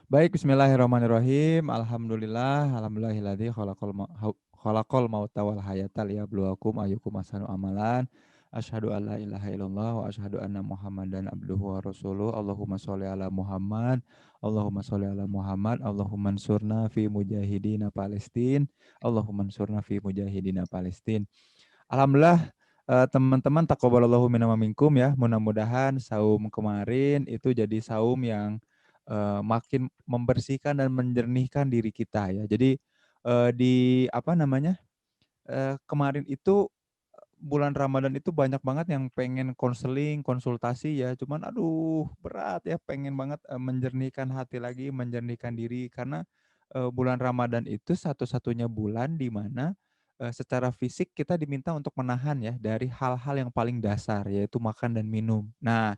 Baik, bismillahirrahmanirrahim. Alhamdulillahilladzi khalaqal mauta wal hayata liyabluwakum ayyukum ahsanu amalan. Asyhadu an la ilaha illallah wa asyhadu anna Muhammadan abduhu wa rasuluh. Allahumma sholli ala Muhammad. Allahumma sholli ala Muhammad. Allahumma ansurna fi mujahidina Palestin. Allahumma ansurna fi mujahidina Palestin. Alhamdulillah, teman-teman taqabbalallahu minna wa minkum ya. Mudah-mudahan saum kemarin itu jadi saum yang makin membersihkan dan menjernihkan diri kita ya. Jadi di apa namanya? Kemarin itu bulan Ramadan itu banyak banget yang pengen konseling, konsultasi ya. Cuman aduh berat ya, pengen banget menjernihkan hati lagi, menjernihkan diri karena bulan Ramadan itu satu-satunya bulan di mana secara fisik kita diminta untuk menahan ya dari hal-hal yang paling dasar yaitu makan dan minum. Nah,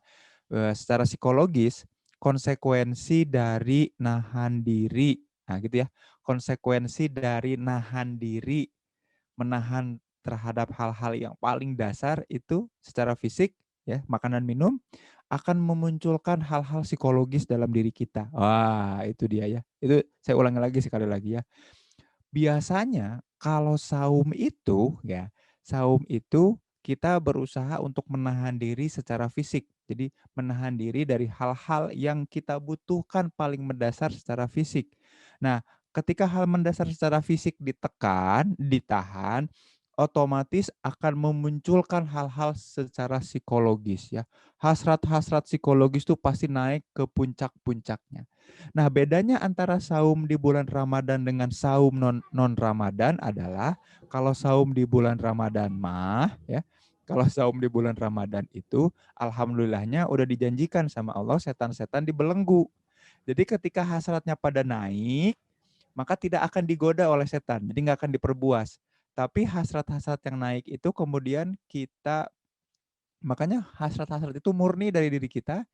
secara psikologis konsekuensi dari nahan diri, nah gitu ya, konsekuensi dari nahan diri, menahan terhadap hal-hal yang paling dasar itu secara fisik ya, makanan minum akan memunculkan hal-hal psikologis dalam diri kita. Wah, itu dia ya. Itu saya ulangi lagi sekali lagi ya. Biasanya kalau saum itu ya, saum itu kita berusaha untuk menahan diri secara fisik. Jadi menahan diri dari hal-hal yang kita butuhkan paling mendasar secara fisik. Nah, ketika hal mendasar secara fisik ditekan, ditahan, otomatis akan memunculkan hal-hal secara psikologis ya. Hasrat-hasrat psikologis itu pasti naik ke puncak-puncaknya. Nah, bedanya antara saum di bulan Ramadan dengan saum non Ramadan adalah kalau saum di bulan Ramadan mah ya, kalau saum di bulan Ramadan itu alhamdulillahnya udah dijanjikan sama Allah setan-setan dibelenggu. Jadi ketika hasratnya pada naik, maka tidak akan digoda oleh setan. Jadi nggak akan diperbuas. Tapi hasrat-hasrat yang naik itu kemudian kita, makanya hasrat-hasrat itu murni dari diri kita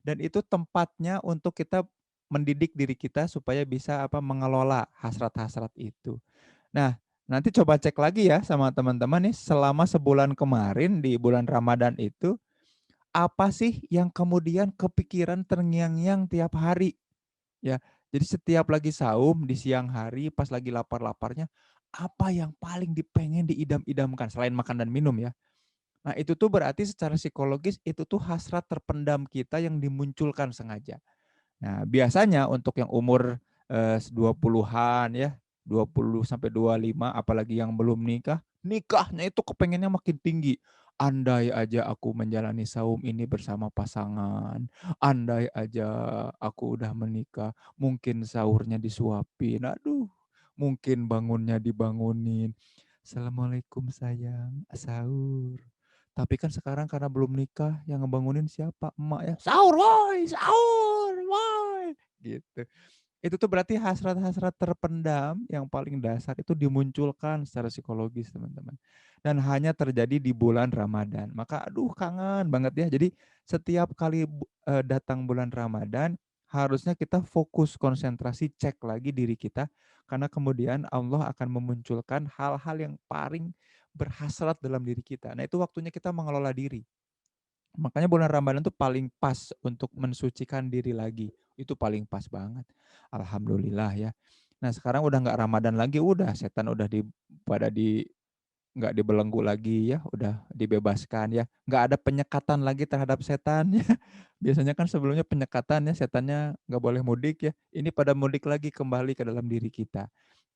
dan itu tempatnya untuk kita mendidik diri kita supaya bisa mengelola hasrat-hasrat itu. Nah, nanti coba cek lagi ya sama teman-teman nih selama sebulan kemarin di bulan Ramadan itu apa sih yang kemudian kepikiran terngiang-ngiang tiap hari ya. Jadi setiap lagi saum di siang hari pas lagi lapar-laparnya apa yang paling dipengen diidam-idamkan selain makan dan minum ya. Nah, itu tuh berarti secara psikologis itu tuh hasrat terpendam kita yang dimunculkan sengaja. Nah, biasanya untuk yang umur 20-an ya, 20 sampai 25 apalagi yang belum nikah, nikahnya itu kepengennya makin tinggi. Andai aja aku menjalani saum ini bersama pasangan, andai aja aku udah menikah, mungkin sahurnya disuapin, aduh, mungkin bangunnya dibangunin. Assalamualaikum sayang, sahur. Tapi kan sekarang karena belum nikah, yang ngebangunin siapa? Emak ya. Sahur woi, sahur woi. Gitu. Itu tuh berarti hasrat-hasrat terpendam yang paling dasar itu dimunculkan secara psikologis, teman-teman. Dan hanya terjadi di bulan Ramadan. Maka aduh kangen banget ya. Jadi setiap kali datang bulan Ramadan, harusnya kita fokus konsentrasi cek lagi diri kita karena kemudian Allah akan memunculkan hal-hal yang paling berhasrat dalam diri kita. Nah, itu waktunya kita mengelola diri. Makanya bulan Ramadan tuh paling pas untuk mensucikan diri lagi. Itu paling pas banget. Alhamdulillah ya. Nah, sekarang udah nggak Ramadan lagi, udah setan udah pada di nggak dibelenggu lagi ya, udah dibebaskan ya. Nggak ada penyekatan lagi terhadap setan ya. Biasanya kan sebelumnya penyekatan ya, setannya nggak boleh mudik ya. Ini pada mudik lagi kembali ke dalam diri kita.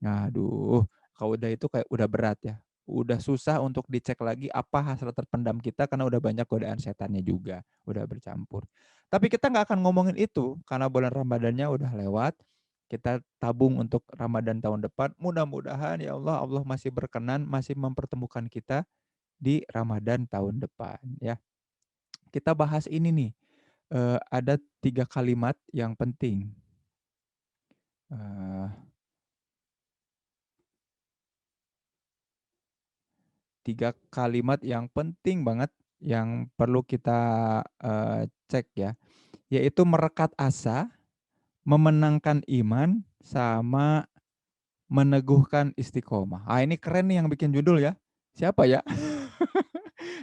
Aduh, kalau udah itu kayak udah berat ya. Udah susah untuk dicek lagi apa hasrat terpendam kita karena udah banyak godaan setannya juga, udah bercampur. Tapi kita nggak akan ngomongin itu karena bulan Ramadannya udah lewat. Kita tabung untuk Ramadan tahun depan. Mudah-mudahan ya Allah, Allah masih berkenan, masih mempertemukan kita di Ramadan tahun depan ya. Kita bahas ini nih, ada 3 kalimat yang penting. Eee, 3 kalimat yang penting banget yang perlu kita, cek ya, yaitu merekat asa, memenangkan iman, sama meneguhkan istiqomah. Ah, ini keren nih yang bikin judul ya. Siapa ya?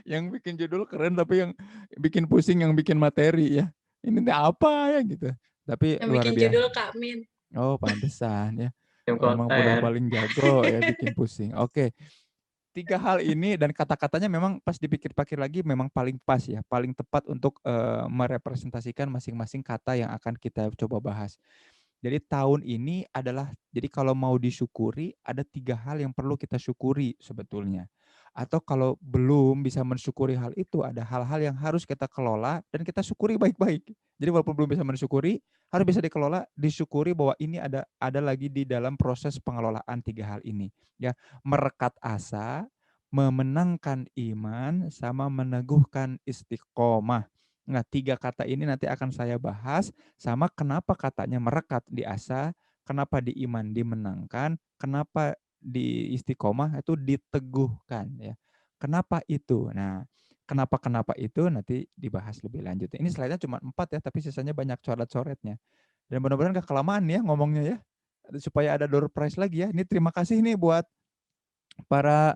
Yang bikin judul keren tapi yang bikin pusing yang bikin materi ya. Ini nih apa ya gitu. Tapi Yang luar bikin biasa. judul Kak Min. Oh, pantesan ya. Tim Emang udah konten. paling jago ya bikin pusing. Oke. 3 hal ini dan kata-katanya memang pas dipikir-pikir lagi memang paling pas ya, paling tepat untuk, merepresentasikan masing-masing kata yang akan kita coba bahas. Jadi tahun ini adalah jadi kalau mau disyukuri ada 3 hal yang perlu kita syukuri sebetulnya. Atau kalau belum bisa mensyukuri hal itu, ada hal-hal yang harus kita kelola dan kita syukuri baik-baik. Jadi walaupun belum bisa mensyukuri, harus bisa dikelola, disyukuri bahwa ini ada lagi di dalam proses pengelolaan 3 hal ini, ya. Merekat asa, memenangkan iman, sama meneguhkan istiqomah. Nah, 3 kata ini nanti akan saya bahas sama kenapa katanya merekat di asa, kenapa di iman dimenangkan, kenapa di istiqomah itu diteguhkan ya. Kenapa itu? Nah, kenapa-kenapa itu nanti dibahas lebih lanjut. Ini slide-nya cuma 4 ya, tapi sisanya banyak coret-coretnya. Dan mudah-mudahan gak kelamaan ya ngomongnya ya. Supaya ada door prize lagi ya. Ini terima kasih nih buat para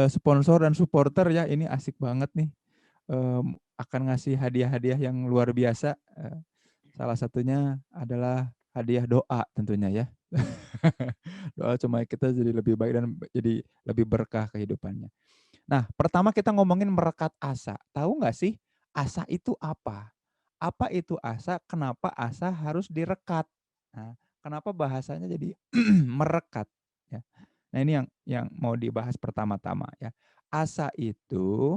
sponsor dan supporter ya. Ini asik banget nih. Akan ngasih hadiah-hadiah yang luar biasa. Salah satunya adalah hadiah doa tentunya ya. Doa cuma kita jadi lebih baik dan jadi lebih berkah kehidupannya. Nah, pertama kita ngomongin merekat asa. Tahu nggak sih asa itu apa? Apa itu asa? Kenapa asa harus direkat? Nah, kenapa bahasanya jadi merekat? Ya. Nah, ini yang mau dibahas pertama-tama ya. Asa itu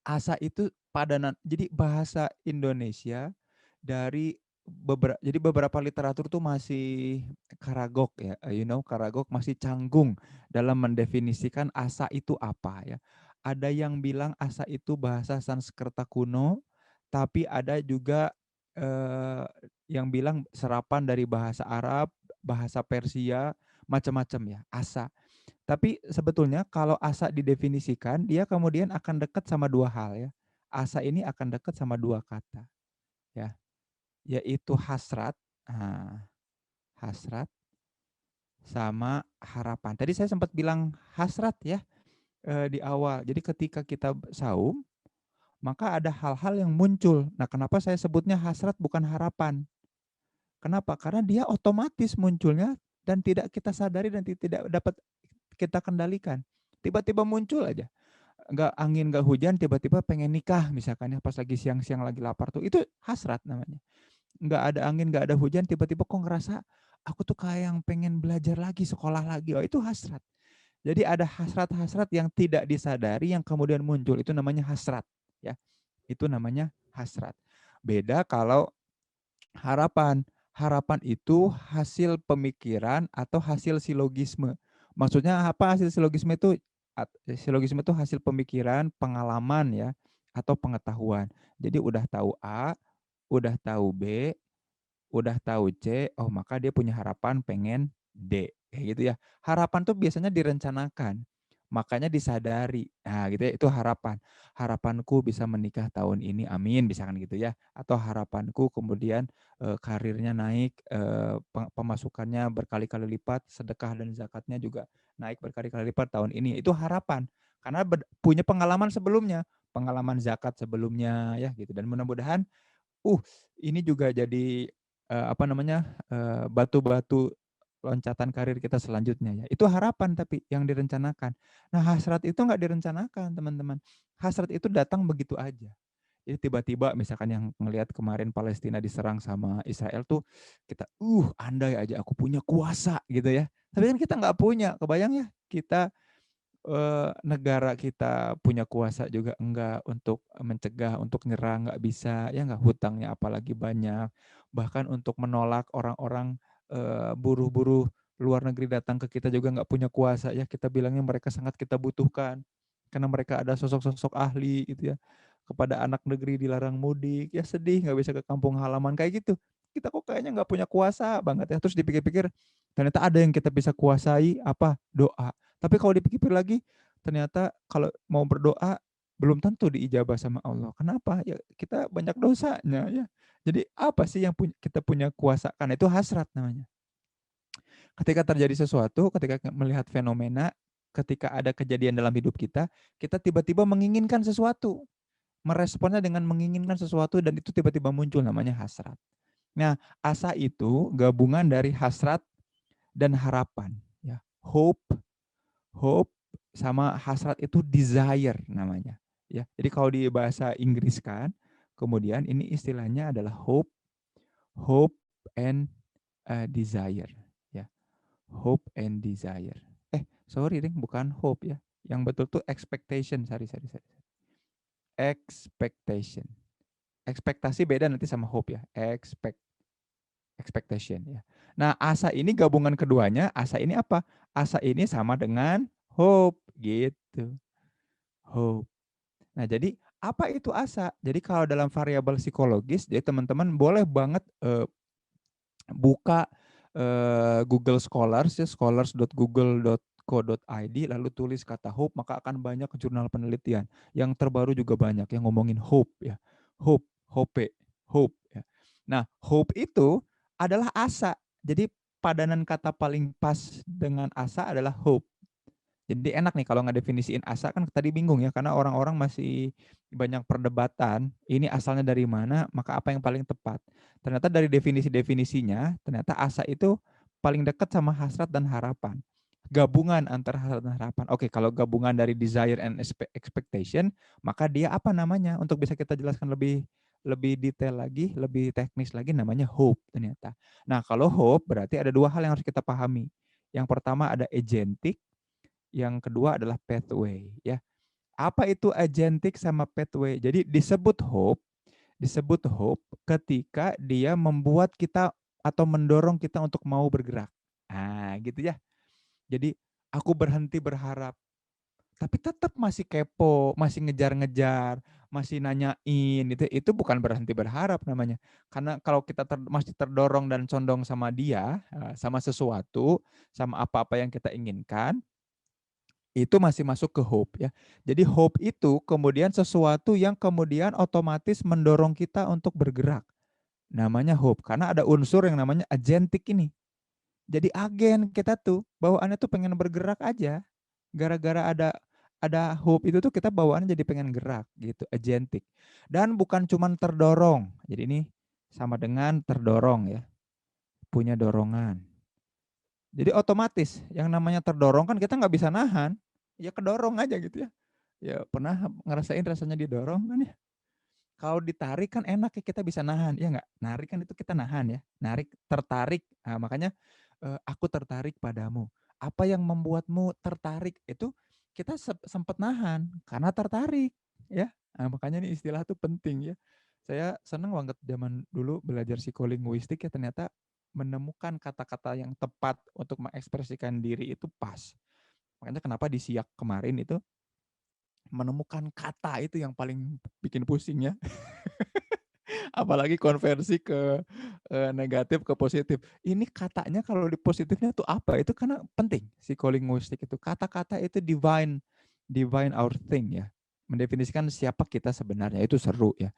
asa itu padanan jadi bahasa Indonesia dari jadi beberapa literatur tuh masih karagok ya, karagok masih canggung dalam mendefinisikan asa itu apa ya. Ada yang bilang asa itu bahasa Sanskerta kuno, tapi ada juga, eee, yang bilang serapan dari bahasa Arab, bahasa Persia, macam-macam ya, asa. Tapi sebetulnya kalau asa didefinisikan, dia kemudian akan dekat sama 2 hal ya. Asa ini akan dekat sama 2 kata, ya, yaitu hasrat, hasrat sama harapan. Tadi saya sempat bilang hasrat ya, di awal. Jadi ketika kita saum, maka ada hal-hal yang muncul. Nah, kenapa saya sebutnya hasrat bukan harapan? Kenapa? Karena dia otomatis munculnya dan tidak kita sadari dan tidak dapat kita kendalikan. Tiba-tiba muncul aja. Nggak angin, nggak hujan, tiba-tiba pengen nikah misalkan ya, pas lagi siang-siang lagi lapar tuh, itu hasrat namanya. Nggak ada angin, nggak ada hujan, tiba-tiba kok ngerasa, aku tuh kayak yang pengen belajar lagi, sekolah lagi, oh itu hasrat. Jadi ada hasrat-hasrat yang tidak disadari yang kemudian muncul, itu namanya hasrat. Ya, itu namanya hasrat. Beda kalau harapan. Harapan itu hasil pemikiran atau hasil silogisme. Maksudnya apa hasil silogisme itu? Silogisme itu hasil pemikiran, pengalaman ya, atau pengetahuan. Jadi udah tahu A, udah tahu B, udah tahu C, oh maka dia punya harapan pengen D, kayak gitu ya. Harapan tuh biasanya direncanakan, makanya disadari. Nah, gitu ya, itu harapan. Harapanku bisa menikah tahun ini, amin, misalkan gitu ya. Atau harapanku kemudian karirnya naik, pemasukannya berkali-kali lipat, sedekah dan zakatnya juga naik berkali-kali lipat tahun ini. Itu harapan. Karena punya pengalaman sebelumnya, pengalaman zakat sebelumnya ya gitu. Dan mudah-mudahan Uh, ini juga jadi, apa namanya, batu-batu loncatan karir kita selanjutnya ya. Itu harapan tapi yang direncanakan. Nah, hasrat itu nggak direncanakan, teman-teman. Hasrat itu datang begitu aja. Jadi tiba-tiba misalkan yang ngelihat kemarin Palestina diserang sama Israel tuh kita, andai aja aku punya kuasa gitu ya. Tapi kan kita nggak punya, kebayang ya kita negara kita punya kuasa juga enggak untuk mencegah, untuk nyerang nggak bisa, ya nggak, hutangnya apalagi banyak. Bahkan untuk menolak orang-orang, buruh-buruh luar negeri datang ke kita juga nggak punya kuasa ya, kita bilangnya mereka sangat kita butuhkan. Karena mereka ada sosok-sosok ahli gitu ya, kepada anak negeri dilarang mudik, ya sedih nggak bisa ke kampung halaman, kayak gitu. Kita kok kayaknya nggak punya kuasa banget ya, terus dipikir-pikir ternyata ada yang kita bisa kuasai, apa? Doa. Tapi kalau dipikir lagi, ternyata kalau mau berdoa belum tentu diijabah sama Allah. Kenapa? Ya kita banyak dosanya ya. Jadi apa sih yang kita punya kuasa? Karena itu hasrat namanya. Ketika terjadi sesuatu, ketika melihat fenomena, ketika ada kejadian dalam hidup kita tiba-tiba menginginkan sesuatu. meresponnya dengan menginginkan sesuatu dan itu tiba-tiba muncul namanya hasrat. Nah, asa itu gabungan dari hasrat dan harapan ya. Hope sama hasrat itu desire namanya ya. Jadi kalau di bahasa Inggris kan, kemudian ini istilahnya adalah hope and desire ya. Hope and desire. Sorry ding, bukan hope ya. Yang betul tuh expectation, sorry. Expectation. Ekspektasi beda nanti sama hope ya. Expectation ya. Nah, asa ini gabungan keduanya, asa ini apa? Asa ini sama dengan hope gitu. Hope. Nah, jadi apa itu asa? Jadi kalau dalam variabel psikologis, jadi teman-teman boleh banget buka Google Scholars ya, scholars.google.co.id lalu tulis kata hope, maka akan banyak jurnal penelitian. Yang terbaru juga banyak yang ngomongin hope ya. Hope ya. Nah, hope itu adalah asa. Jadi padanan kata paling pas dengan asa adalah hope. Jadi enak nih kalau nggak definisiin asa, kan tadi bingung ya karena orang-orang masih banyak perdebatan ini asalnya dari mana, maka apa yang paling tepat. Ternyata dari definisi-definisinya, ternyata asa itu paling dekat sama hasrat dan harapan. Gabungan antara hasrat dan harapan. Oke, kalau gabungan dari desire and expectation, maka dia apa namanya? Untuk bisa kita jelaskan lebih lebih detail lagi, lebih teknis lagi, namanya hope ternyata. Nah, kalau hope berarti ada dua hal yang harus kita pahami. Yang pertama ada agentic, yang kedua adalah pathway ya. Apa itu agentic sama pathway? Jadi disebut hope ketika dia membuat kita atau mendorong kita untuk mau bergerak. Nah, gitu ya. Jadi aku berhenti berharap, tapi tetap masih kepo, masih ngejar-ngejar, masih nanyain, itu bukan berhenti berharap namanya. Karena kalau kita masih terdorong dan condong sama dia, sama sesuatu, sama apa-apa yang kita inginkan, itu masih masuk ke hope ya. Jadi hope itu kemudian sesuatu yang kemudian otomatis mendorong kita untuk bergerak. Namanya hope karena ada unsur yang namanya agentic ini. Jadi agen kita tuh bawaannya tuh pengen bergerak aja. Gara-gara ada hope itu tuh kita bawaannya jadi pengen gerak gitu, agentic. Dan bukan cuman terdorong. Jadi ini sama dengan terdorong ya, punya dorongan. Jadi otomatis yang namanya terdorong kan kita nggak bisa nahan, ya kedorong aja gitu ya. Ya pernah ngerasain rasanya didorong kan ya. Kalau ditarik kan enak ya, kita bisa nahan, ya nggak? Narik kan itu kita nahan ya, narik, tertarik. Nah, makanya aku tertarik padamu. Apa yang membuatmu tertarik itu kita sempat nahan karena tertarik, ya. Nah, makanya nih istilah tuh penting ya. Saya senang banget zaman dulu belajar psikolinguistik ya, ternyata menemukan kata-kata yang tepat untuk mengekspresikan diri itu pas. Makanya kenapa di siak kemarin itu menemukan kata itu yang paling bikin pusing ya. Apalagi konversi ke negatif ke positif. Ini katanya kalau di positifnya tuh apa? Itu karena penting psikolinguistik itu. Kata-kata itu divine our thing ya. Mendefinisikan siapa kita sebenarnya, itu seru ya.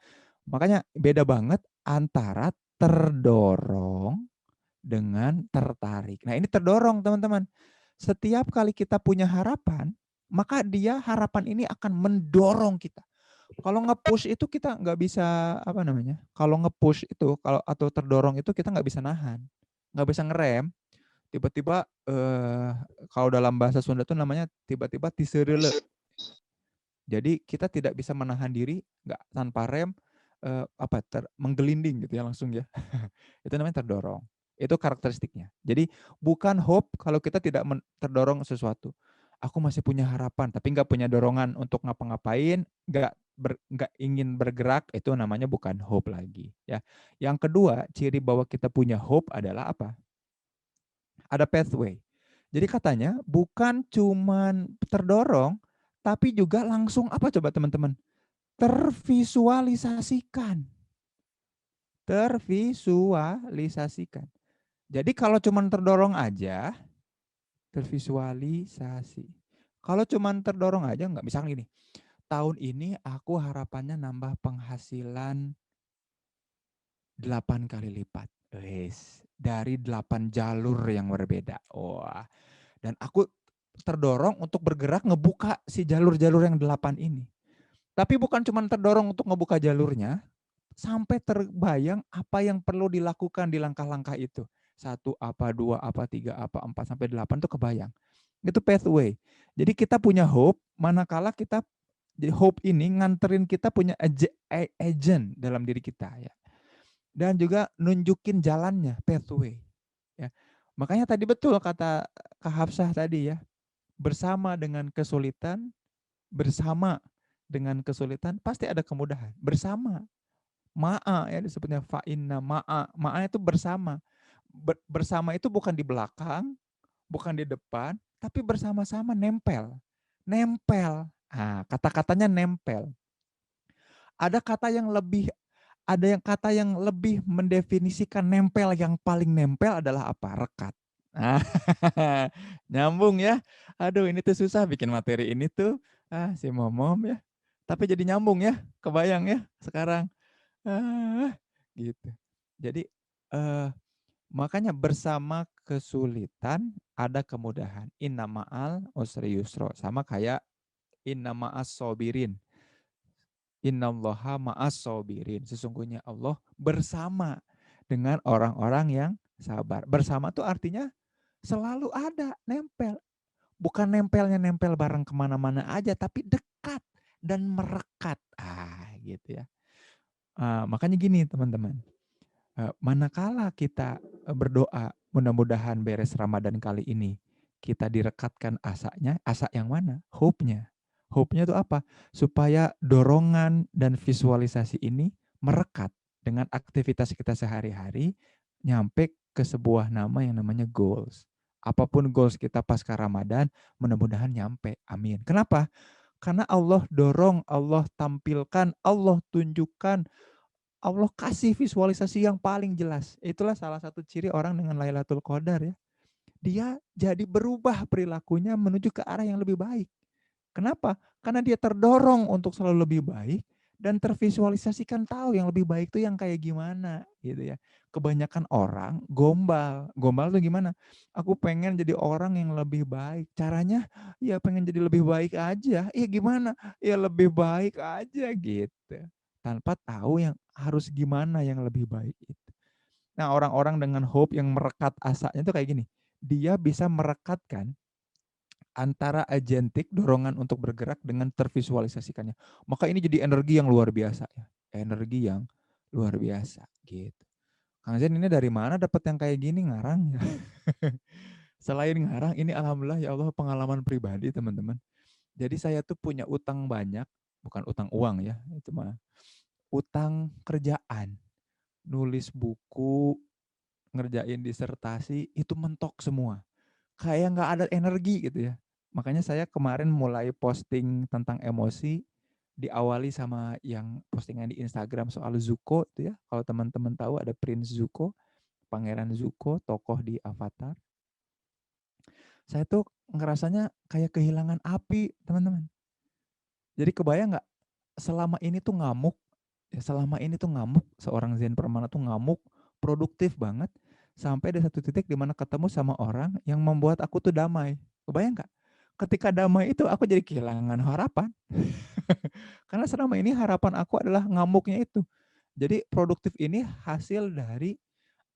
Makanya beda banget antara terdorong dengan tertarik. Nah, ini terdorong, teman-teman. Setiap kali kita punya harapan, maka dia harapan ini akan mendorong kita. Kalau nge-push itu kita nggak bisa apa namanya? Kalau nge-push itu kalau atau terdorong itu kita nggak bisa nahan, nggak bisa ngerem. Tiba-tiba kalau dalam bahasa Sunda tuh namanya tiba-tiba tisereule. Jadi kita tidak bisa menahan diri, nggak tanpa rem, menggelinding gitu ya langsung ya. Itu namanya terdorong. Itu karakteristiknya. Jadi bukan hope kalau kita tidak terdorong sesuatu. Aku masih punya harapan, tapi nggak punya dorongan untuk ngapa-ngapain, nggak ingin bergerak, itu namanya bukan hope lagi. Ya. Yang kedua, ciri bahwa kita punya hope adalah apa? Ada pathway. Jadi katanya bukan cuman terdorong, tapi juga langsung apa coba teman-teman? Tervisualisasikan. Tervisualisasikan. Jadi kalau cuman terdorong aja, tervisualisasi. Kalau cuman terdorong aja nggak, misalnya gini, tahun ini aku harapannya nambah penghasilan 8 kali lipat. Wes, dari 8 jalur yang berbeda. Wah, dan aku terdorong untuk bergerak ngebuka si jalur-jalur yang 8 ini. Tapi bukan cuma terdorong untuk ngebuka jalurnya, sampai terbayang apa yang perlu dilakukan di langkah-langkah itu. Satu apa, dua apa, tiga apa, 4 sampai 8 tuh kebayang. Itu pathway. Jadi kita punya hope, manakala kita jadi hope ini nganterin kita punya agent dalam diri kita ya. Dan juga nunjukin jalannya, pathway. Ya. Makanya tadi betul kata Kak Hafsah tadi ya, bersama dengan kesulitan, bersama dengan kesulitan pasti ada kemudahan. Bersama. Ma'a ya disebutnya fa'inna ma'a. Ma'a itu bersama. Bersama itu bukan di belakang, bukan di depan, tapi bersama-sama nempel. Nempel. Ah, kata-katanya nempel. Ada kata yang lebih kata yang lebih mendefinisikan nempel, yang paling nempel adalah apa? Rekat. Nah, nyambung ya. Aduh, ini tuh susah bikin materi ini tuh. Ah, si momom ya. Tapi jadi nyambung ya. Kebayang ya sekarang. Ah, gitu. Jadi makanya bersama kesulitan ada kemudahan. Inna ma'al usri yusro. Sama kayak inna ma'as sobirin. Innallaha ma'as sobirin. Sesungguhnya Allah bersama dengan orang-orang yang sabar. Bersama tuh artinya selalu ada, nempel. Bukan nempelnya nempel bareng kemana-mana aja, tapi dekat dan merekat. Ah, gitu ya. Makanya gini teman-teman. Manakala kita berdoa, mudah-mudahan beres Ramadan kali ini, kita direkatkan asanya, asa yang mana? Hope-nya. Hope-nya itu apa? Supaya dorongan dan visualisasi ini merekat dengan aktivitas kita sehari-hari, nyampe ke sebuah nama yang namanya goals. Apapun goals kita pasca Ramadan, mudah-mudahan nyampe. Amin. Kenapa? Karena Allah dorong, Allah tampilkan, Allah tunjukkan, Allah kasih visualisasi yang paling jelas. Itulah salah satu ciri orang dengan Lailatul Qadar ya. Dia jadi berubah perilakunya menuju ke arah yang lebih baik. Kenapa? Karena dia terdorong untuk selalu lebih baik dan tervisualisasikan tahu yang lebih baik itu yang kayak gimana gitu ya. Kebanyakan orang gombal. Gombal tuh gimana? Aku pengen jadi orang yang lebih baik. Caranya ya pengen jadi lebih baik aja. Ya gimana? Ya lebih baik aja gitu. Tanpa tahu yang harus gimana yang lebih baik itu. Nah, orang-orang dengan hope yang merekat asanya itu kayak gini. Dia bisa merekatkan antara agentik, dorongan untuk bergerak dengan tervisualisasikannya. Maka ini jadi energi yang luar biasa ya. Energi yang luar biasa gitu. Kang Zen ini dari mana dapat yang kayak gini ngarang ya? Selain ngarang, ini alhamdulillah ya Allah pengalaman pribadi teman-teman. Jadi saya tuh punya utang banyak, bukan utang uang ya, itu mah utang kerjaan. Nulis buku, ngerjain disertasi, itu mentok semua. Kayak nggak ada energi gitu ya. Makanya saya kemarin mulai posting tentang emosi, diawali sama yang postingan di Instagram soal Zuko itu ya. Kalau teman-teman tahu ada Prince Zuko, Pangeran Zuko, tokoh di Avatar. Saya tuh ngerasanya kayak kehilangan api, teman-teman. Jadi kebayang nggak, selama ini tuh ngamuk, ya selama ini tuh ngamuk, seorang Zen Permana tuh ngamuk, produktif banget, sampai ada satu titik di mana ketemu sama orang yang membuat aku tuh damai. Kebayang nggak? Ketika damai itu aku jadi kehilangan harapan. Karena selama ini harapan aku adalah ngamuknya itu. Jadi produktif ini hasil dari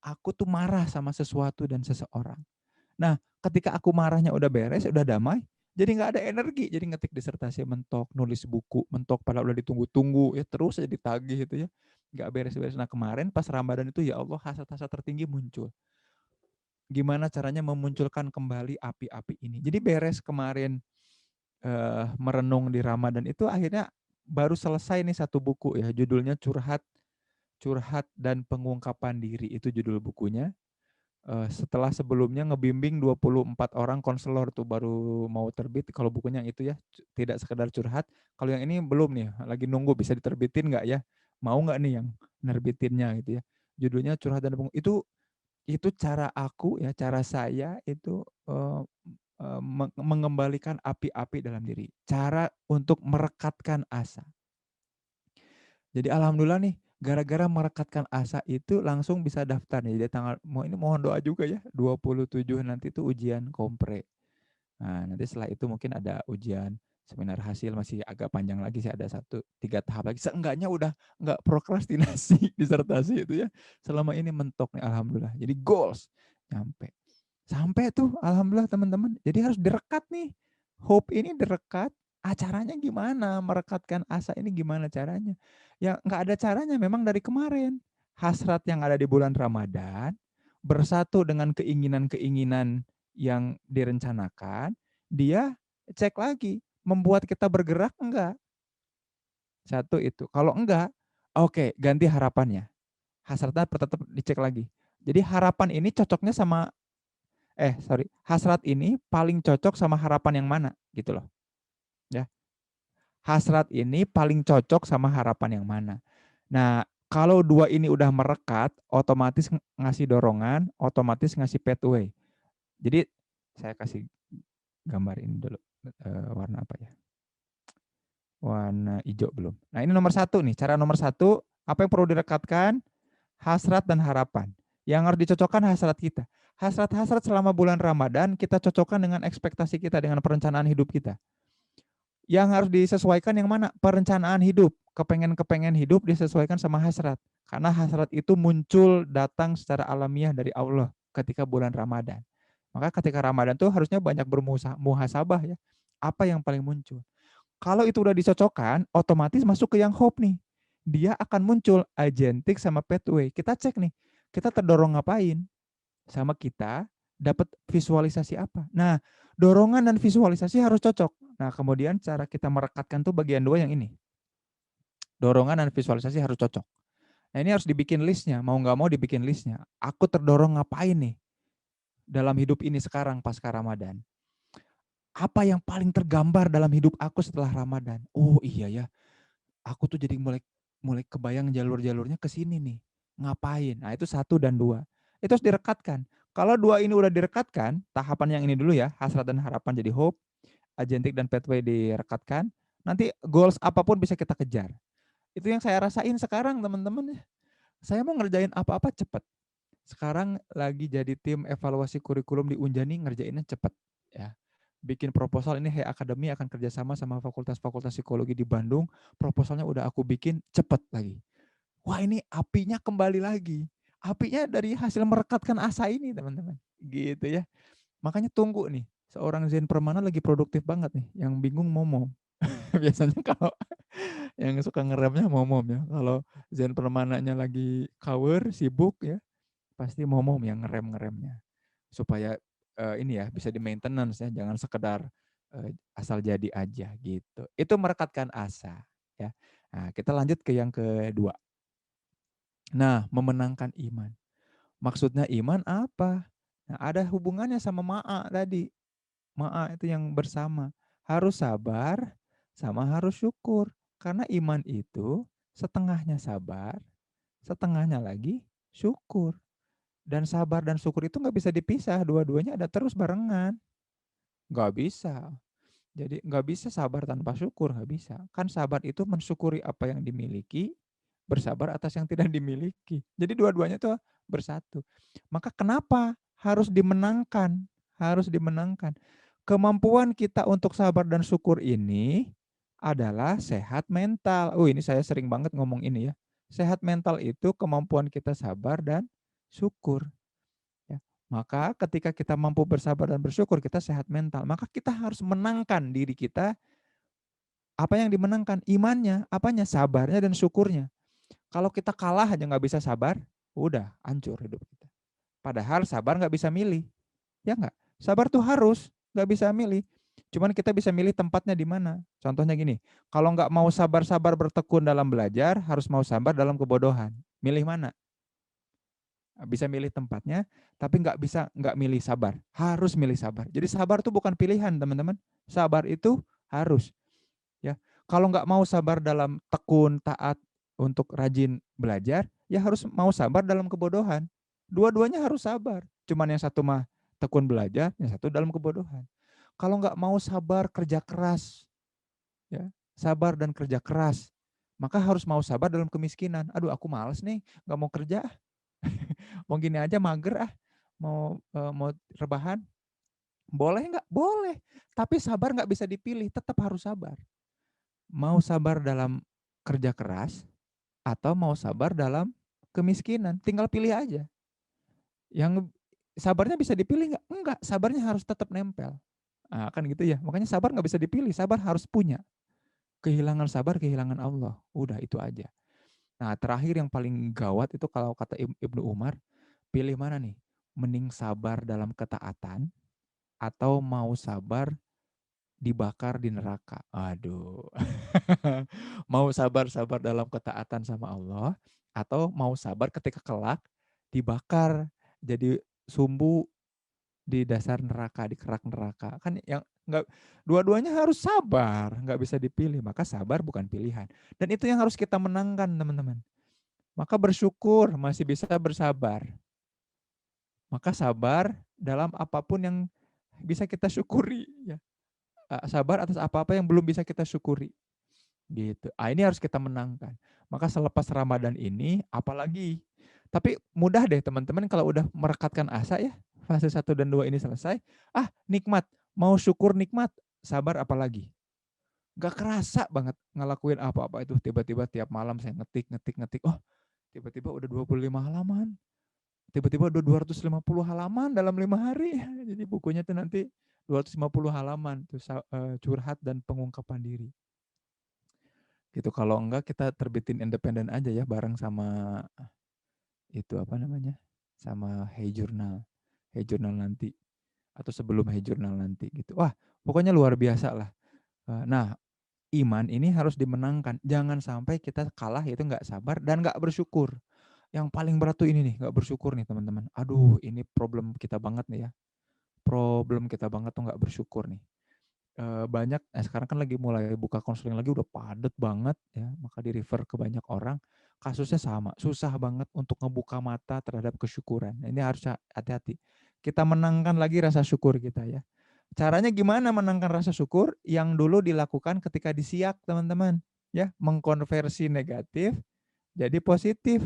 aku tuh marah sama sesuatu dan seseorang. Nah, ketika aku marahnya udah beres, udah damai, jadi nggak ada energi. Jadi ngetik disertasi mentok, nulis buku mentok, padahal udah ditunggu-tunggu, ya terus aja ditagih itu ya. Nggak beres-beres. Nah kemarin pas Ramadan itu ya Allah hasrat-hasrat tertinggi muncul. Gimana caranya memunculkan kembali api-api ini. Jadi beres kemarin merenung di Ramadan itu akhirnya baru selesai nih satu buku ya. Judulnya Curhat, Curhat dan Pengungkapan Diri. Itu judul bukunya. Setelah sebelumnya ngebimbing 24 orang konselor tuh baru mau terbit. Kalau bukunya yang itu ya tidak sekedar curhat. Kalau yang ini belum nih, lagi nunggu bisa diterbitin nggak ya? Mau nggak nih yang nerbitinnya gitu ya? Judulnya curhat dan itu cara aku ya, cara saya itu mengembalikan api-api dalam diri. Cara untuk merekatkan asa. Jadi alhamdulillah nih, gara-gara merekatkan asa itu langsung bisa daftar nih. Jadi tanggal mau ini mohon doa juga ya. 27 nanti tuh ujian kompre. Nah, nanti setelah itu mungkin ada ujian Seminar hasil masih agak panjang lagi sih, ada 3 tahap lagi. Seenggaknya udah nggak prokrastinasi disertasi itu ya. Selama ini mentok nih alhamdulillah. Jadi goals nyampe. Sampai tuh alhamdulillah teman-teman. Jadi harus direkat nih. Hope ini direkat. Acaranya gimana? Merekatkan asa ini gimana caranya? Ya nggak ada caranya memang dari kemarin. Hasrat yang ada di bulan Ramadan bersatu dengan keinginan-keinginan yang direncanakan, dia cek lagi, membuat kita bergerak enggak? Satu itu. Kalau enggak, oke, ganti harapannya. Hasratnya tetap dicek lagi. Jadi harapan ini cocoknya sama hasrat ini paling cocok sama harapan yang mana gitu loh. Ya. Hasrat ini paling cocok sama harapan yang mana. Nah, kalau dua ini udah merekat, otomatis ngasih dorongan, otomatis ngasih pathway. Jadi saya kasih gambar ini dulu. Warna apa ya? Warna hijau belum. Nah ini nomor satu nih, cara nomor satu, apa yang perlu direkatkan? Hasrat dan harapan. Yang harus dicocokkan hasrat kita. Hasrat-hasrat selama bulan Ramadan kita cocokkan dengan ekspektasi kita, dengan perencanaan hidup kita. Yang harus disesuaikan yang mana? Perencanaan hidup. Kepengen-kepengen hidup disesuaikan sama hasrat. Karena hasrat itu muncul datang secara alamiah dari Allah ketika bulan Ramadan. Maka ketika Ramadan tuh harusnya banyak bermuhasabah ya. Apa yang paling muncul? Kalau itu udah dicocokkan, otomatis masuk ke yang hope nih. Dia akan muncul agentic sama pathway. Kita cek nih, kita terdorong ngapain? Sama kita dapat visualisasi apa. Nah, dorongan dan visualisasi harus cocok. Nah, kemudian cara kita merekatkan tuh bagian dua yang ini. Dorongan dan visualisasi harus cocok. Nah, ini harus dibikin listnya. Mau nggak mau dibikin listnya. Aku terdorong ngapain nih dalam hidup ini sekarang pasca Ramadan? Apa yang paling tergambar dalam hidup aku setelah Ramadan? Oh iya ya, aku tuh jadi mulai mulai kebayang jalur-jalurnya ke sini nih. Ngapain? Nah, itu satu dan dua. Itu harus direkatkan. Kalau dua ini udah direkatkan, tahapan yang ini dulu ya, hasrat dan harapan jadi hope, agentic dan pathway direkatkan, nanti goals apapun bisa kita kejar. Itu yang saya rasain sekarang teman-teman. Saya mau ngerjain apa-apa cepat. Sekarang lagi jadi tim evaluasi kurikulum di Unjani, ngerjainnya cepat. Ya, bikin proposal ini Hey Academy akan kerjasama sama fakultas-fakultas psikologi di Bandung. Proposalnya udah aku bikin cepet lagi. Wah ini apinya kembali lagi. Apinya dari hasil merekatkan asa ini teman-teman. Gitu ya. Makanya tunggu nih. Seorang Zen Permana lagi produktif banget nih. Yang bingung momom. Biasanya kalau yang suka ngeremnya momom ya. Kalau Zen Permananya lagi cover, sibuk ya. Pasti momom yang ngerem-ngeremnya. Supaya ini ya bisa di maintenance ya, jangan sekedar asal jadi aja gitu. Itu merekatkan asa ya. Nah, kita lanjut ke yang kedua. Nah, memenangkan iman. Maksudnya iman apa? Nah, ada hubungannya sama ma'a tadi. Ma'a itu yang bersama. Harus sabar sama harus syukur. Karena iman itu setengahnya sabar, setengahnya lagi syukur. Dan sabar dan syukur itu nggak bisa dipisah, dua-duanya ada terus barengan. Nggak bisa. Jadi nggak bisa sabar tanpa syukur, nggak bisa. Kan sabar itu mensyukuri apa yang dimiliki, bersabar atas yang tidak dimiliki. Jadi dua-duanya itu bersatu. Maka kenapa harus dimenangkan? Harus dimenangkan. Kemampuan kita untuk sabar dan syukur ini adalah sehat mental. Oh ini saya sering banget ngomong ini ya. Sehat mental itu kemampuan kita sabar dan syukur. Ya. Maka ketika kita mampu bersabar dan bersyukur, kita sehat mental. Maka kita harus menangkan diri kita. Apa yang dimenangkan? Imannya, apanya? Sabarnya dan syukurnya. Kalau kita kalah aja nggak bisa sabar, udah hancur hidup kita. Padahal sabar nggak bisa milih, ya nggak? Sabar tuh harus, nggak bisa milih. Cuman kita bisa milih tempatnya di mana. Contohnya gini, kalau nggak mau sabar-sabar bertekun dalam belajar, harus mau sabar dalam kebodohan. Milih mana? Bisa milih tempatnya, tapi nggak milih sabar. Harus milih sabar. Jadi sabar itu bukan pilihan, teman-teman. Sabar itu harus. Ya, kalau nggak mau sabar dalam tekun, taat untuk rajin belajar, ya harus mau sabar dalam kebodohan. Dua-duanya harus sabar. Cuman yang satu mah tekun belajar, yang satu dalam kebodohan. Kalau nggak mau sabar kerja keras, ya sabar dan kerja keras, maka harus mau sabar dalam kemiskinan. Aduh, aku males nih, nggak mau kerja, mau gini aja mager mau rebahan. Boleh nggak? Boleh. Tapi sabar nggak bisa dipilih, tetap harus sabar. Mau sabar dalam kerja keras atau mau sabar dalam kemiskinan, tinggal pilih aja. Yang sabarnya bisa dipilih nggak? Enggak, sabarnya harus tetap nempel. Nah, kan gitu ya. Makanya sabar nggak bisa dipilih, sabar harus punya. Kehilangan sabar, kehilangan Allah. Udah itu aja. Nah, terakhir yang paling gawat itu kalau kata Ibnu Umar, pilih mana nih? Mending sabar dalam ketaatan atau mau sabar dibakar di neraka. Aduh. Mau sabar-sabar dalam ketaatan sama Allah atau mau sabar ketika kelak dibakar jadi sumbu di dasar neraka, di kerak neraka. Kan yang nggak, dua-duanya harus sabar, nggak bisa dipilih. Maka sabar bukan pilihan. Dan itu yang harus kita menangkan, teman-teman. Maka bersyukur masih bisa bersabar. Maka sabar dalam apapun yang bisa kita syukuri, ya. Sabar atas apa-apa yang belum bisa kita syukuri. Gitu. Ini harus kita menangkan. Maka selepas Ramadan ini, apalagi. Tapi mudah deh teman-teman kalau udah merekatkan asa ya, fase 1 dan 2 ini selesai, nikmat, mau syukur nikmat, sabar apalagi. Gak kerasa banget ngelakuin apa-apa itu, tiba-tiba tiap malam saya ngetik, tiba-tiba udah 25 halaman, tiba-tiba udah 250 halaman dalam 5 hari. Jadi bukunya tuh nanti 250 halaman, tuh curhat dan pengungkapan diri. Gitu. Kalau enggak kita terbitin independen aja ya bareng sama itu apa namanya? Sama Hey Journal. Hey Journal nanti atau sebelum Hey Journal nanti gitu. Wah, pokoknya luar biasa lah. Nah, iman ini harus dimenangkan. Jangan sampai kita kalah itu nggak sabar dan nggak bersyukur. Yang paling berat tuh ini nih, nggak bersyukur nih teman-teman. Aduh, ini problem kita banget nih ya. Problem kita banget tuh nggak bersyukur nih. Banyak sekarang kan lagi mulai buka konseling lagi udah padet banget ya, maka di-refer ke banyak orang, kasusnya sama, susah banget untuk ngebuka mata terhadap kesyukuran. Nah, ini harus hati-hati. Kita menangkan lagi rasa syukur kita ya. Caranya gimana menangkan rasa syukur? Yang dulu dilakukan ketika disiak, teman-teman. Ya, mengkonversi negatif jadi positif.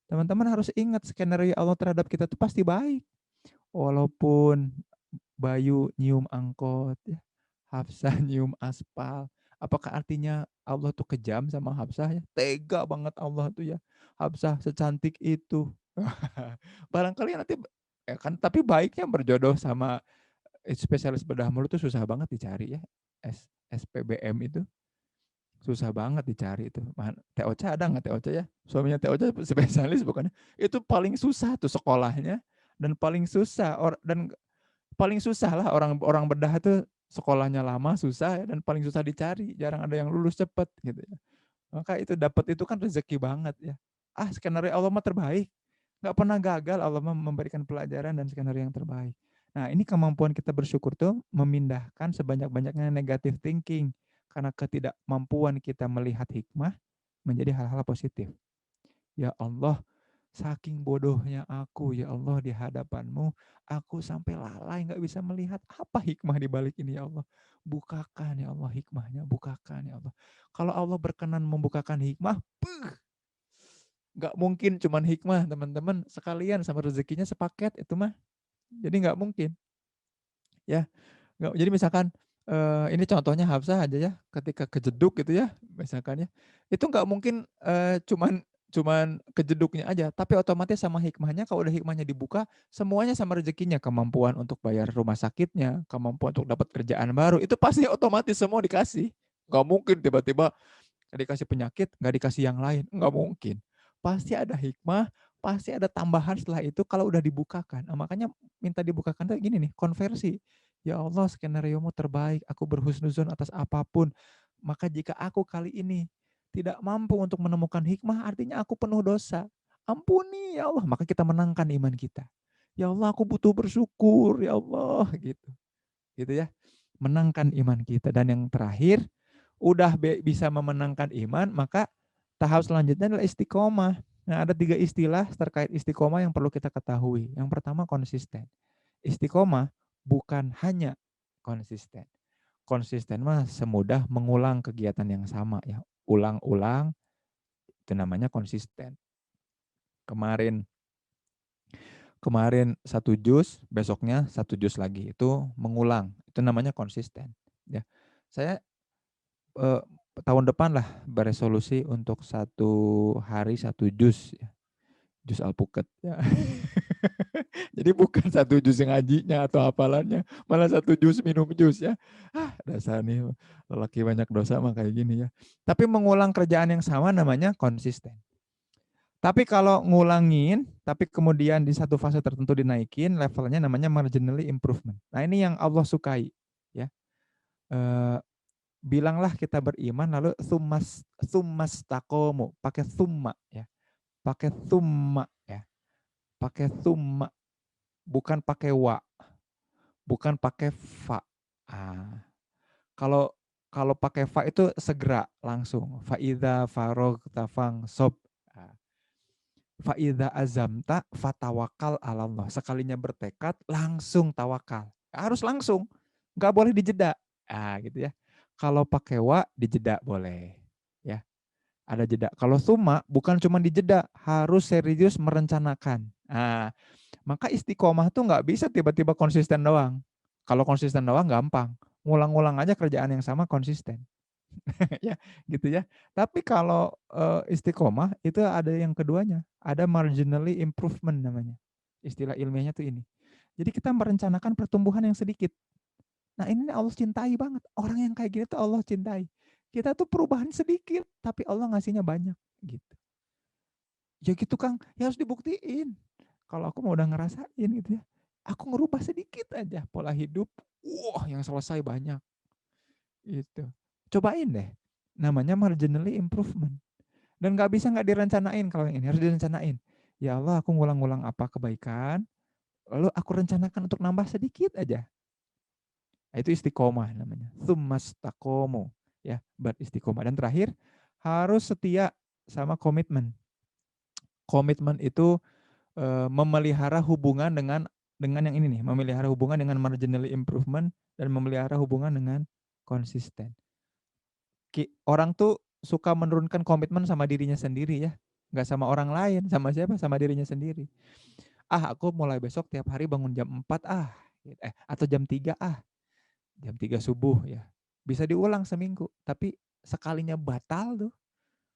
Teman-teman harus ingat skenario Allah terhadap kita itu pasti baik. Walaupun Bayu nyium angkot, ya. Hafsah nyium aspal. Apakah artinya Allah tuh kejam sama Hafsah ya? Tega banget Allah tuh ya. Hafsah secantik itu. Barangkali nanti kan tapi baiknya berjodoh sama spesialis bedah mulut tuh susah banget dicari ya. SPBM itu susah banget dicari itu. TOC ada nggak TOC ya? Suaminya TOC spesialis bukannya. Itu paling susah tuh sekolahnya dan paling susah dan paling susah lah orang orang bedah itu sekolahnya lama susah ya, dan paling susah dicari, jarang ada yang lulus cepet gitu ya. Maka itu dapat itu kan rezeki banget ya. Skenario Allah mah terbaik, nggak pernah gagal Allah mah memberikan pelajaran dan skenario yang terbaik. Nah ini kemampuan kita bersyukur tuh memindahkan sebanyak-banyaknya negative thinking karena ketidakmampuan kita melihat hikmah menjadi hal-hal positif. Ya Allah, saking bodohnya aku ya Allah di hadapanmu, aku sampai lalai nggak bisa melihat apa hikmah di balik ini ya Allah. Bukakan ya Allah hikmahnya, bukakan ya Allah. Kalau Allah berkenan membukakan hikmah, nggak mungkin cuman hikmah teman-teman, sekalian sama rezekinya sepaket itu mah. Jadi nggak mungkin ya. Nggak, jadi misalkan ini contohnya Hafsah aja ya, ketika kejeduk gitu ya, misalkan ya, itu nggak mungkin cuman cuman kejeduknya aja, tapi otomatis sama hikmahnya, kalau udah hikmahnya dibuka, semuanya sama rezekinya, kemampuan untuk bayar rumah sakitnya, kemampuan untuk dapat kerjaan baru, itu pasti otomatis semua dikasih. Nggak mungkin tiba-tiba dikasih penyakit, nggak dikasih yang lain, nggak mungkin. Pasti ada hikmah, pasti ada tambahan setelah itu kalau udah dibukakan. Nah, makanya minta dibukakan tuh gini nih, konversi. Ya Allah, skenario-mu terbaik, aku berhusnuzon atas apapun. Maka jika aku kali ini tidak mampu untuk menemukan hikmah, artinya aku penuh dosa. Ampuni ya Allah, maka kita menangkan iman kita. Ya Allah, aku butuh bersyukur, ya Allah, gitu. Gitu ya. Menangkan iman kita. Dan yang terakhir, udah bisa memenangkan iman, maka tahap selanjutnya adalah istiqomah. Nah, ada 3 istilah terkait istiqomah yang perlu kita ketahui. Yang pertama konsisten. Istiqomah bukan hanya konsisten. Konsisten mah semudah mengulang kegiatan yang sama ya. Ulang-ulang itu namanya konsisten. Kemarin Kemarin 1 juz, besoknya 1 juz lagi. Itu mengulang. Itu namanya konsisten. Ya. Saya eh, tahun depan lah beresolusi untuk 1 hari 1 juz ya. Juz Alpuket ya. Jadi bukan 1 juz yang ngajinya atau hafalannya, malah 1 juz minum jus ya. Dasar nih lelaki banyak dosa mah kayak gini ya. Tapi mengulang kerjaan yang sama namanya konsisten. Tapi kalau ngulangin, tapi kemudian di satu fase tertentu dinaikin, levelnya namanya marginally improvement. Nah ini yang Allah sukai. Ya, eh, bilanglah kita beriman, lalu summas takomu, pakai summa ya, pakai summa ya, pakai summa, bukan pakai wa, bukan pakai fa. Ah, kalau kalau pakai fa itu segera langsung. Faida farog tafang sob. Faida azamta fatawakal Allah. Sekalinya bertekad langsung tawakal. Harus langsung. Nggak boleh dijeda. Gitu ya. Kalau pakai wa dijeda boleh. Ya, ada jeda. Kalau summa bukan cuma dijeda, harus serius merencanakan. Maka istiqomah tuh nggak bisa tiba-tiba konsisten doang. Kalau konsisten doang gampang. Ngulang-ngulang aja kerjaan yang sama konsisten. Ya, gitu ya. Tapi kalau istiqomah itu ada yang keduanya, ada marginally improvement namanya. Istilah ilmiahnya tuh ini. Jadi kita merencanakan pertumbuhan yang sedikit. Nah, ini Allah cintai banget. Orang yang kayak gini tuh Allah cintai. Kita tuh perubahan sedikit, tapi Allah ngasihnya banyak gitu. Ya gitu Kang, ya harus dibuktiin. Kalau aku mau udah ngerasain gitu ya. Aku ngerubah sedikit aja pola hidup. Wah, yang selesai banyak. Gitu. Cobain deh. Namanya marginally improvement. Dan nggak bisa nggak direncanain kalau yang ini. Harus direncanain. Ya Allah, aku ngulang-ngulang apa kebaikan. Lalu aku rencanakan untuk nambah sedikit aja. Nah, itu istiqomah namanya. Tsummas taqomu. Ya, beristiqomah. Dan terakhir, harus setia sama komitmen. Komitmen itu memelihara hubungan dengan yang ini nih, memelihara hubungan dengan marginal improvement dan memelihara hubungan dengan konsisten. Orang tuh suka menurunkan komitmen sama dirinya sendiri ya, nggak sama orang lain, sama siapa? Sama dirinya sendiri. Aku mulai besok tiap hari bangun jam 4 gitu. Atau jam 3 jam 3 subuh ya. Bisa diulang seminggu, tapi sekalinya batal tuh,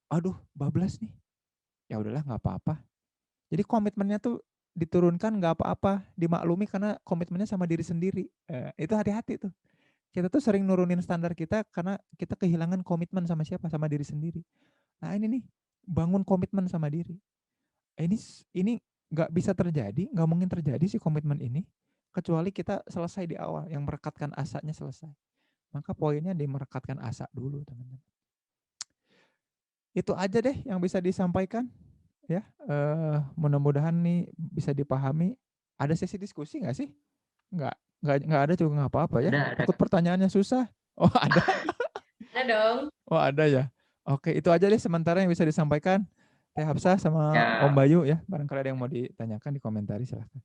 aduh bablas nih. Ya udahlah nggak apa-apa. Jadi komitmennya tuh diturunkan nggak apa-apa, dimaklumi karena komitmennya sama diri sendiri. Itu hati-hati tuh. Kita tuh sering nurunin standar kita karena kita kehilangan komitmen sama siapa? Sama diri sendiri. Nah ini nih, bangun komitmen sama diri. Ini nggak bisa terjadi, nggak mungkin terjadi sih komitmen ini, kecuali kita selesai di awal, yang merekatkan asanya selesai. Maka poinnya di merekatkan asa dulu, teman-teman. Itu aja deh yang bisa disampaikan. Ya, mudah-mudahan nih bisa dipahami. Ada sesi diskusi nggak sih? Nggak ada juga nggak apa-apa ya. Ada. Takut pertanyaannya susah. Oh ada. Ada dong. Oh ada ya. Oke, itu aja deh sementara yang bisa disampaikan. Teh Hafsah sama Om Ya, Bayu ya. Barangkali ada yang mau ditanyakan di komentari silahkan.